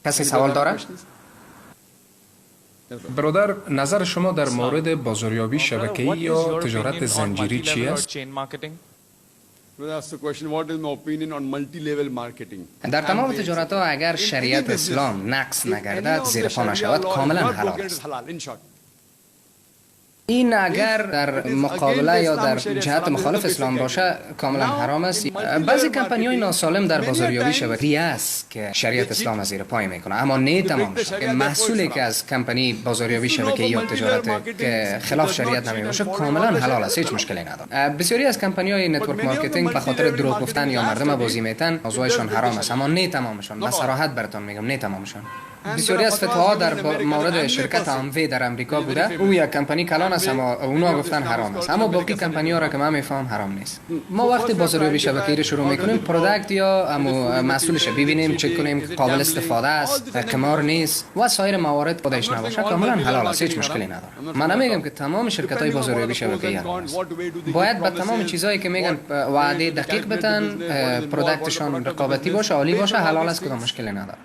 کسی سوال داره؟ برادر، نظر شما در مورد بازاریابی شبکه‌ای یا تجارت زنجیری چی است؟ در تمام تجارت ها اگر شریعت اسلام نقص نگردد، زیر پا نشود، کاملا حلال است. این اگر در مقابله یا در جهت مخالف اسلام باشه کاملا حرام است. بعضی کمپانی‌های ناسالم در بازاریابی شبکه‌ای است که شریعت اسلام از زیر پای میکنه، اما نه تمامش. محصولی که از کمپانی بازاریابی شبکه‌ای یا تجارت که خلاف شریعت نمیباشه کاملا حلال است، هیچ مشکلی نداره. بسیاری از کمپانی‌های نتورک مارکتینگ به خاطر دروغ گفتن یا مردم بازی میتن، موضوعشون حرام است، اما نه تمامشون. به صراحت براتون میگم نه تمامشون. بسیاری از فتواها در مورد شرکت آموی در امریکا بوده، او یک کمپانی کلان است اما اونا گفتن حرام است، اما باقی کمپانی ها را که من میفهم حرام نیست. ما وقتی بازاریابی شبکه‌ای رو شروع میکنیم، پروداکت یا محصولش ببینیم، چک کنیم که قابل استفاده است، قمار نیست و سایر موارد خودش نباشه، کاملا حلال است، هیچ مشکلی نداره. من نمیگم که تمام شرکت های بازاریابی شبکه‌ای حرام است. باید به تمام چیزایی که میگن وعده دقیق بدن، پروداکتشون رقابتی باشه، عالی باشه، حلال است، کدام مشکلی نداره.